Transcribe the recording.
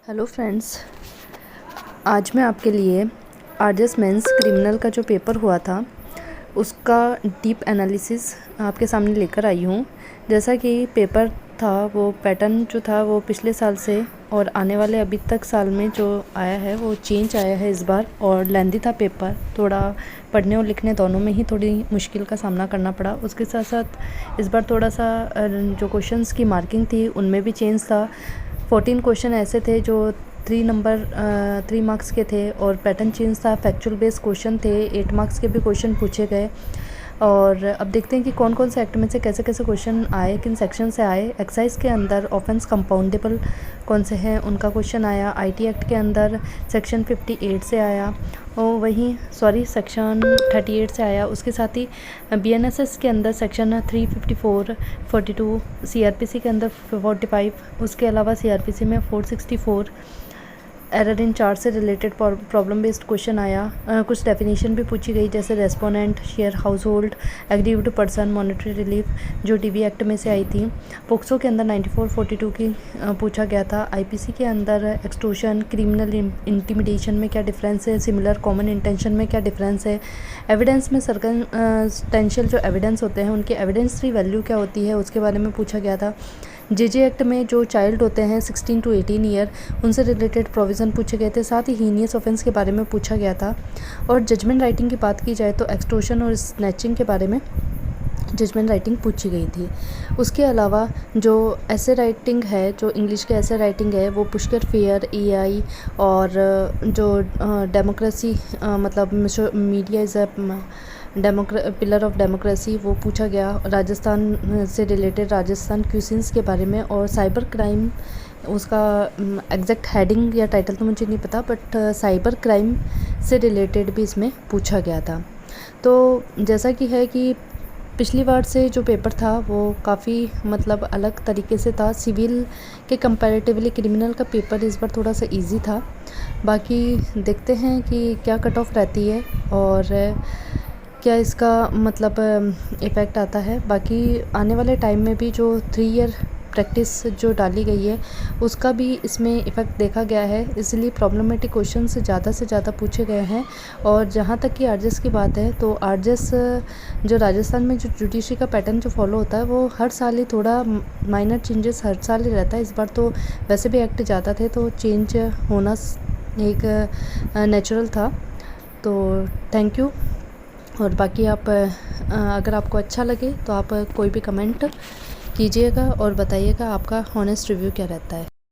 Hello friends, आज मैं आपके लिए आरजेएस मेंस क्रिमिनल का जो पेपर हुआ था उसका डीप एनालिसिस आपके सामने लेकर आई हूँ। जैसा कि पेपर था वो पैटर्न जो था वो पिछले साल से और आने वाले अभी तक साल में जो आया है वो चेंज आया है इस बार, और लेंदी था पेपर। थोड़ा पढ़ने और लिखने दोनों में ही थोड़ी मुश्किल का सामना करना पड़ा। उसके साथ साथ इस बार थोड़ा सा जो क्वेश्चंस की मार्किंग थी उनमें भी चेंज था। 14 क्वेश्चन ऐसे थे जो 3 मार्क्स के थे और पैटर्न चेंज था। फैक्चुअल बेस्ड क्वेश्चन थे, 8 मार्क्स के भी क्वेश्चन पूछे गए। और अब देखते हैं कि कौन कौन से एक्ट में से कैसे कैसे क्वेश्चन आए, किन सेक्शन से आए। एक्साइज के अंदर ऑफेंस कंपाउंडेबल कौन से हैं उनका क्वेश्चन आया। आईटी एक्ट के अंदर सेक्शन 58 से आया, और वहीं सेक्शन 38 से आया। उसके साथ ही बीएनएसएस के अंदर सेक्शन 354, 42, सीआरपीसी के अंदर 45, उसके अलावा सीआरपीसी में 464। एरर इन चार्ज से रिलेटेड प्रॉब्लम बेस्ड क्वेश्चन आया। कुछ डेफिनेशन भी पूछी गई, जैसे respondent, share house hold, aggrieved person, monetary relief, जो डीवी एक्ट में से आई थी। पोक्सो के अंदर 94, 42 की पूछा गया था। आईपीसी के अंदर एक्सटॉर्शन, क्रिमिनल इंटिमिडेशन में क्या डिफरेंस है, सिमिलर कॉमन इंटेंशन में क्या डिफरेंस है, एविडेंस में सर्कमस्टेंशियल जो एविडेंस होते हैं उनकी एविडेंस वैल्यू क्या होती है उसके बारे में पूछा गया था। जेजे एक्ट में जो चाइल्ड होते हैं 16 to 18 ईयर उनसे रिलेटेड प्रोविज़न पूछे गए थे। साथ ही हीनियस ऑफेंस के बारे में पूछा गया था। और जजमेंट राइटिंग की बात की जाए तो एक्सटॉर्शन और स्नैचिंग के बारे में जजमेंट राइटिंग पूछी गई थी। उसके अलावा जो ऐसे राइटिंग है, जो इंग्लिश के ऐसे राइटिंग है, वो पुष्कर फेयर, एआई और जो डेमोक्रेसी मतलब media is a pillar of democracy, वो पूछा गया। राजस्थान से रिलेटेड राजस्थान क्यूसिन्स के बारे में, और साइबर क्राइम उसका एग्जैक्ट हेडिंग या टाइटल तो मुझे नहीं पता, बट साइबर क्राइम से रिलेटेड भी इसमें पूछा गया था। तो जैसा कि है कि पिछली बार से जो पेपर था वो काफ़ी मतलब अलग तरीके से था। सिविल के कंपैरेटिवली क्रिमिनल का पेपर इस बार थोड़ा सा इजी था। बाकी देखते हैं कि क्या कट ऑफ रहती है और क्या इसका मतलब इफ़ेक्ट आता है। बाकी आने वाले टाइम में भी जो 3 ईयर प्रैक्टिस जो डाली गई है उसका भी इसमें इफ़ेक्ट देखा गया है, इसलिए प्रॉब्लमेटिक क्वेश्चन से ज़्यादा पूछे गए हैं। और जहाँ तक कि आरजेएस की बात है तो आरजेएस जो राजस्थान में जो जुडिशरी का पैटर्न जो फॉलो होता है वो हर साल ही थोड़ा माइनर चेंजेस हर साल ही रहता है। इस बार तो वैसे भी एक्ट ज़्यादा थे तो चेंज होना एक नेचुरल था। तो थैंक यू। और बाकी आप अगर आपको अच्छा लगे तो आप कोई भी कमेंट कीजिएगा और बताइएगा आपका हॉनेस्ट रिव्यू क्या रहता है।